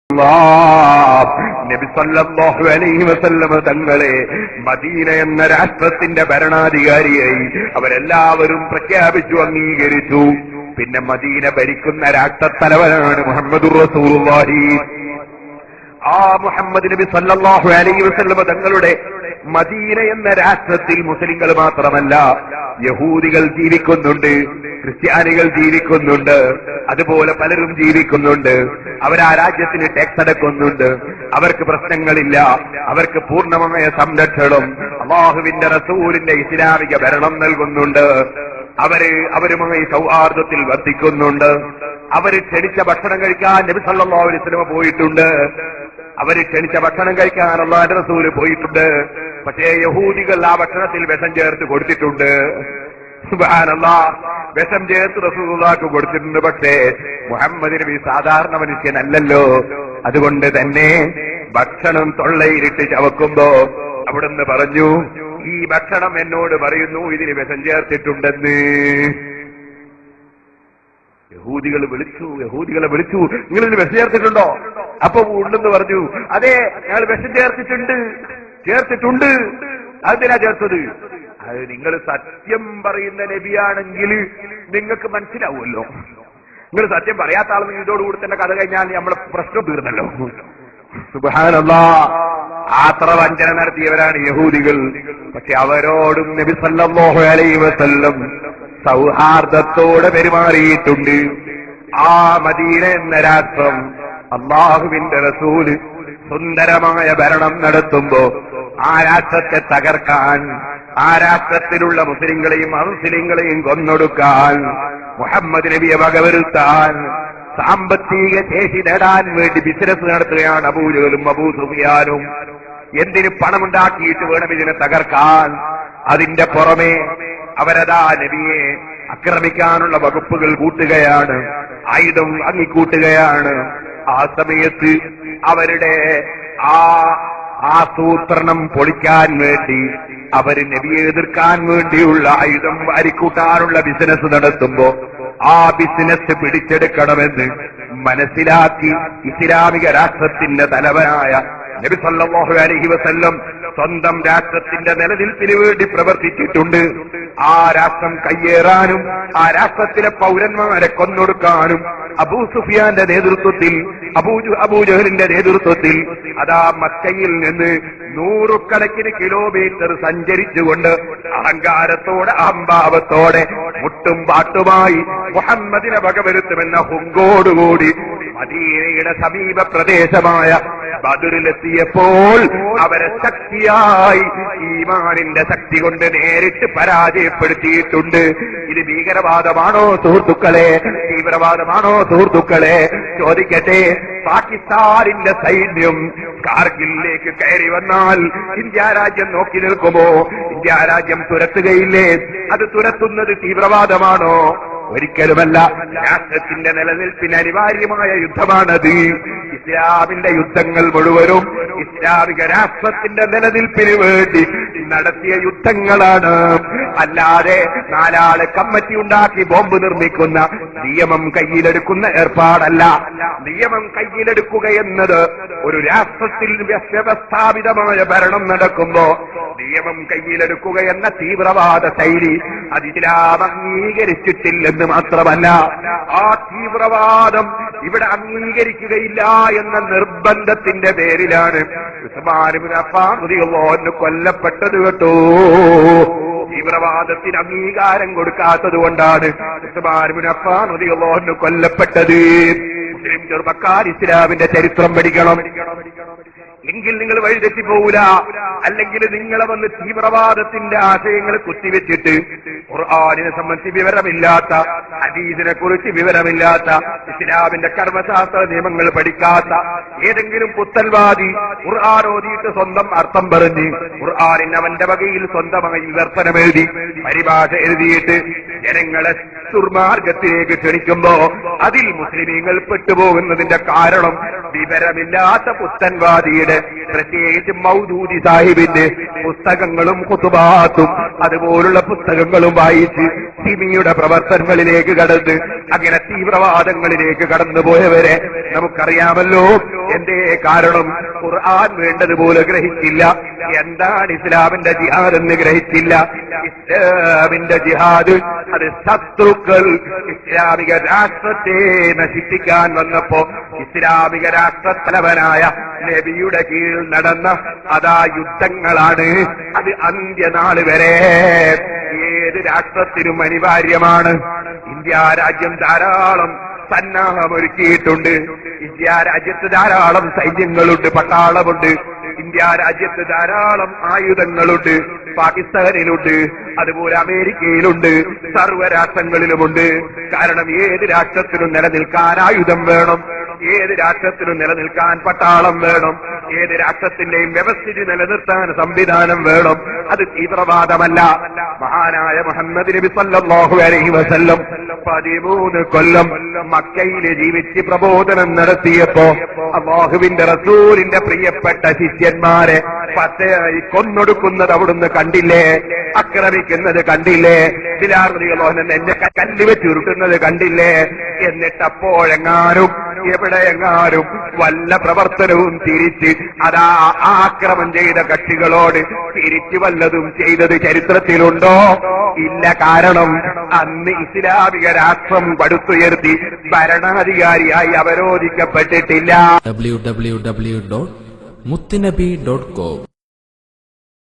നബി സല്ലല്ലാഹു അലൈഹി വസല്ലം തങ്ങളെ മദീന എന്ന രാഷ്ട്രത്തിന്റെ ഭരണാധികാരിയായി അവരെല്ലാവരും പ്രഖ്യാപിച്ചു, അംഗീകരിച്ചു. പിന്നെ മദീന ഭരിക്കുന്ന രാഷ്ട്രത്തലവനാണ് മുഹമ്മദുർ റസൂലുള്ളാഹി. ആ മുഹമ്മദ് നബി സല്ലല്ലാഹു അലൈഹി വസല്ലം തങ്ങളുടെ മദീന എന്ന രാഷ്ട്രത്തിൽ മുസ്ലിങ്ങൾ മാത്രമല്ല, യഹൂദികൾ ജീവിക്കുന്നുണ്ട്, ക്രിസ്ത്യാനികൾ ജീവിക്കുന്നുണ്ട്, അതുപോലെ പലരും ജീവിക്കുന്നുണ്ട്. അവരാ രാജ്യത്തിന് ടാക്സ് അടക്കുന്നുണ്ട്. അവർക്ക് പ്രശ്നങ്ങളില്ല, അവർക്ക് പൂർണ്ണമായ സംരക്ഷണം അല്ലാഹുവിന്റെ റസൂലിന്റെ ഇസ്ലാമിക ഭരണം നൽകുന്നുണ്ട്. അവരുമായി സൗഹാർദ്ദത്തിൽ വർത്തിക്കുന്നുണ്ട്. അവര് ക്ഷണിച്ച ഭക്ഷണം കഴിക്കാൻ നബി സല്ലല്ലാഹു അലൈഹി വസല്ലം പോയിട്ടുണ്ട്. അവര് ക്ഷണിച്ച ഭക്ഷണം കഴിക്കാൻ അല്ലാഹുവിന്റെ റസൂല് പോയിട്ടുണ്ട്. പക്ഷേ യഹൂദികൾ ആ ഭക്ഷണത്തിൽ വിഷം ചേർത്ത് കൊടുത്തിട്ടുണ്ട്. സുബ്ഹാനല്ലാഹ്, വിഷം ചേർത്ത് റസൂലുള്ളാഹിക്ക് കൊടുത്തിട്ടുണ്ട്. പക്ഷേ മുഹമ്മദ് നബി സാധാരണ മനുഷ്യനല്ലല്ലോ. അതുകൊണ്ട് തന്നെ ഭക്ഷണം തൊള്ളയിലിട്ട് ചവക്കുമ്പോ അവിടുന്ന് പറഞ്ഞു, ഈ ഭക്ഷണം എന്നോട് പറയുന്നു ഇതിന് വിഷം ചേർത്തിട്ടുണ്ടെന്ന്. യഹൂദികളെ വിളിച്ചു, നിങ്ങളിത് വിഷം ചേർത്തിട്ടുണ്ടോ? അപ്പൊ ഉണ്ടെന്ന് പറഞ്ഞു. അതെ, ഞങ്ങൾ വിഷം ചേർത്തിട്ടുണ്ട്. അതെന്തിനാ ചേർത്തത്? അത് നിങ്ങൾ സത്യം പറയുന്ന നബിയാണെങ്കിൽ നിങ്ങൾക്ക് മനസ്സിലാവുമല്ലോ. നിങ്ങൾ സത്യം പറയാത്ത ആളെന്ന് ഇതോടുകൂടി തന്നെ കഥ കഴിഞ്ഞാൽ നമ്മളെ പ്രശ്നം തീർന്നല്ലോ. സുബ്ഹാനല്ലാഹ്, അത്ര വഞ്ചന നടത്തിയവരാണ് യഹൂദികൾ. പക്ഷെ അവരോടും നബി സല്ലല്ലാഹു അലൈഹി വസല്ലം സൗഹാർദ്ദത്തോടെ പെരുമാറിയിട്ടുണ്ട്. ആ മദീന എന്ന രാഷ്ട്രം അല്ലാഹുവിന്റെ റസൂല് സുന്ദരമായ ഭരണം നടത്തുമ്പോ ആ രാഷ്ട്രത്തെ തകർക്കാൻ, ആ രാഷ്ട്രത്തിലുള്ള മുസ്ലിങ്ങളെയും അമുസ്ലിങ്ങളെയും കൊന്നൊടുക്കാൻ, മുഹമ്മദ് നബിയെ വകവരുത്താൻ, സാമ്പത്തിക ശേഷി നേടാൻ വേണ്ടി ബിസിനസ് നടത്തുകയാണ് അബൂജഹലും അബൂ സുഫിയാനും. എന്തിന് പണമുണ്ടാക്കിയിട്ട് വേണം ഇതിനെ തകർക്കാൻ. അതിന്റെ പുറമെ അവരതാ നബിയെ ആക്രമിക്കാനുള്ള വകുപ്പുകൾ കൂട്ടുകയാണ്, ആയുധം വാങ്ങിക്കൂട്ടുകയാണ്. ആ സമയത്ത് അവരുടെ ആസൂത്രണം പൊളിക്കാൻ വേണ്ടി, അവര് നബിയെ എതിർക്കാൻ വേണ്ടിയുള്ള ആയുധം വാരിക്കൂട്ടാനുള്ള ബിസിനസ് നടത്തുമ്പോ ആ ബിസിനസ് പിടിച്ചെടുക്കണമെന്ന് മനസ്സിലാക്കി ഇസ്ലാമിക രാഷ്ട്രത്തിന്റെ തലവനായ നബി സല്ലല്ലാഹു അലൈഹി വസല്ലം സ്വന്തം രാഷ്ട്രത്തിന്റെ നിലനിൽപ്പിന് വേണ്ടി പ്രവർത്തിച്ചിട്ടുണ്ട്. ആ രാഷ്ട്രം കയ്യേറാനും ആ രാഷ്ട്രത്തിലെ പൗരന്മാരെ കൊന്നൊടുക്കാനും അബൂ സുഫിയാന്റെ നേതൃത്വത്തിൽ, അബൂജഹലിന്റെ നേതൃത്വത്തിൽ അതാ മക്കയിൽ നിന്ന് 100 കണക്കിന് കിലോമീറ്റർ സഞ്ചരിച്ചുകൊണ്ട് അഹങ്കാരത്തോടെ അഹംഭാവത്തോടെ മുട്ടും പാട്ടുമായി മുഹമ്മദിനെ വകവരുത്തുമെന്ന ഹുങ്കോടുകൂടി മദീനയുടെ സമീപ പ്രദേശമായ ബദറിലെത്തിയപ്പോൾ അവരെ ശക്തിയായി ഈമാനിന്റെ ശക്തി കൊണ്ട് നേരിട്ട് പരാജയപ്പെടുത്തിയിട്ടുണ്ട്. ഇത് ഭീകരവാദമാണോ സുഹൃത്തുക്കളെ? തീവ്രവാദമാണോ സുഹൃത്തുക്കളെ? ചോദിക്കട്ടെ, പാകിസ്ഥാനിന്റെ സൈന്യം കാർഗിലിലേക്ക് കയറി വന്നാൽ ഇന്ത്യ രാജ്യം നോക്കി നിൽക്കുമോ? ഇന്ത്യ രാജ്യം തുരത്തുകയില്ലേ? അത് തുരത്തുന്നത് തീവ്രവാദമാണോ? ഒരിക്കലുമല്ല. രാഷ്ട്രത്തിന്റെ നിലനിൽപ്പിന് അനിവാര്യമായ യുദ്ധമാണത്. ഇസ്ലാമിന്റെ യുദ്ധങ്ങൾ മുഴുവനും ഇസ്ലാമിക രാഷ്ട്രത്തിന്റെ നിലനിൽപ്പിന് വേണ്ടി നടത്തിയ യുദ്ധങ്ങളാണ്. അല്ലാതെ നാലാള് കമ്മിറ്റി ഉണ്ടാക്കി ബോംബ് നിർമ്മിക്കുന്ന, നിയമം കയ്യിലെടുക്കുന്ന ഏർപ്പാടല്ല. നിയമം കയ്യിലെടുക്കുക എന്നത് ഒരു രാഷ്ട്രത്തിൽ വ്യവസ്ഥാപിതമായ ഭരണം നടക്കുമ്പോ നിയമം കയ്യിലെടുക്കുക എന്ന തീവ്രവാദ ശൈലി അത് ഇസ്ലാം അംഗീകരിച്ചിട്ടില്ലെന്ന് മാത്രമല്ല, ആ തീവ്രവാദം ഇവിടെ അംഗീകരിക്കുകയില്ല എന്ന നിർബന്ധത്തിന്റെ പേരിലാണ് ഉസ്മാൻ ഇബ്നു അഫ്ഫാൻ റളിയല്ലാഹു അൻഹു കൊല്ലപ്പെട്ടത് കേട്ടോ. തീവ്രവാദത്തിന് അംഗീകാരം കൊടുക്കാത്തത് കൊണ്ടാണ് ഉസ്മാൻ ഇബ്നു അഫ്ഫാൻ റളിയല്ലാഹു അൻഹു കൊല്ലപ്പെട്ടത്. മുസ്ലിം ചെറുപ്പക്കാർ ഇസ്ലാമിന്റെ ചരിത്രം പഠിക്കണം. എങ്കിൽ നിങ്ങൾ വഴിതെറ്റിപ്പോകൂല. അല്ലെങ്കിൽ നിങ്ങളെ വന്ന് തീവ്രവാദത്തിന്റെ ആശയങ്ങൾ കുത്തിവെച്ചിട്ട് ഖുർആനിനെ സംബന്ധിച്ച് വിവരമില്ലാത്ത, ഹദീസിനെ കുറിച്ച് വിവരമില്ലാത്ത, ഇസ്ലാമിന്റെ കർമ്മശാസ്ത്ര നിയമങ്ങൾ പഠിക്കാത്ത ഏതെങ്കിലും പുത്തൽവാദി ഖുർആൻ ഓതിയിട്ട് സ്വന്തം അർത്ഥം പറഞ്ഞ് ഖുർആനിന് അവന്റെ വകയിൽ സ്വന്തമായി വിവർത്തനം എഴുതി പരിഭാഷ എഴുതിയിട്ട് ജനങ്ങളെ ദുർമാർഗത്തിലേക്ക് ക്ഷണിക്കുമ്പോ അതിൽ മുസ്ലിമീങ്ങൾ പെട്ടുപോകുന്നതിന്റെ കാരണം വിവരമില്ലാത്ത പുത്തൻവാദിയുടെ, പ്രത്യേകിച്ച് മൗദൂദി സാഹിബിന്റെ പുസ്തകങ്ങളും ഖുതുബാത്തും അതുപോലുള്ള പുസ്തകങ്ങളും വായിച്ച് തിമിയുടെ പ്രവർത്തനങ്ങളിലേക്ക് കടന്ന് അങ്ങനെ തീവ്രവാദങ്ങളിലേക്ക് കടന്നുപോയവരെ നമുക്കറിയാമല്ലോ. എന്തേ കാരണം? ഖുർആൻ വേണ്ടതുപോലെ ഗ്രഹിച്ചില്ല. എന്താണ് ഇസ്ലാമിന്റെ ജിഹാദ് എന്ന് ഗ്രഹിച്ചില്ല. ഇസ്ലാമിന്റെ ജിഹാദ് അത് ശത്രുക്കൾ ഇസ്ലാമിക രാഷ്ട്രത്തെ നശിപ്പിക്കാൻ വന്നപ്പോ ഇസ്ലാമിക രാഷ്ട്രത്തലവനായ നബിയുടെ കീഴിൽ നടന്ന അതാ യുദ്ധങ്ങളാണ്. അത് അന്ത്യനാള് വരെ ഏത് രാഷ്ട്രത്തിനും അനിവാര്യമാണ്. ഇന്ത്യ രാജ്യം ധാരാളം സന്നാഹമൊരുക്കിയിട്ടുണ്ട്. ഇന്ത്യ രാജ്യത്ത് ധാരാളം സൈന്യങ്ങളുണ്ട്, പട്ടാളമുണ്ട്. ഇന്ത്യ രാജ്യത്ത് ധാരാളം ആയുധങ്ങളുണ്ട്. പാകിസ്ഥാനിലുണ്ട്, അതുപോലെ അമേരിക്കയിലുണ്ട്, സർവ്വരാഷ്ട്രങ്ങളിലുമുണ്ട്. കാരണം ഏത് രാഷ്ട്രത്തിനും നിലനിൽക്കാൻ ആയുധം വേണം, ഏത് രാഷ്ട്രത്തിനും നിലനിൽക്കാൻ പട്ടാളം വേണം, ഏത് രാഷ്ട്രത്തിന്റെയും വ്യവസ്ഥിതി നിലനിർത്താൻ സംവിധാനം വേണം. അത് തീവ്രവാദമല്ല. മഹാനായ മുഹമ്മദ് നബി സല്ലല്ലാഹു അലൈഹി വസല്ലം 13 കൊല്ലം മക്കയിൽ ജീവിച്ച് പ്രബോധനം നടത്തിയപ്പോ അല്ലാഹുവിന്റെ റസൂലിന്റെ പ്രിയപ്പെട്ട ശിഷ്യന്മാരെ പച്ചയായി കൊന്നൊടുക്കുന്നത് അവിടുന്ന് കണ്ടില്ലേ? ആക്രമിക്കുന്നത് കണ്ടില്ലേ? ബിലാൽ റളിയല്ലാഹു അൻഹു എന്നെ കല്ല് വെച്ച് ഉരുട്ടുന്നത് കണ്ടില്ലേ? എന്നിട്ടപ്പോഴെങ്ങാനും എവിടെയെങ്ങാനും വല്ല പ്രവർത്തനവും തിരിച്ച് അതാ ആക്രമണം ചെയ്ത കക്ഷികളോട് തിരിച്ചു വല്ലതും ചെയ്തത് ചരിത്രത്തിലുണ്ടോ? ഇല്ല. കാരണം അന്ന് ഇസ്ലാമിക രാഷ്ട്രം പടുത്തുയർത്തി ഭരണാധികാരിയായി അവരോധിക്കപ്പെട്ടിട്ടില്ല. www.muttinabi.com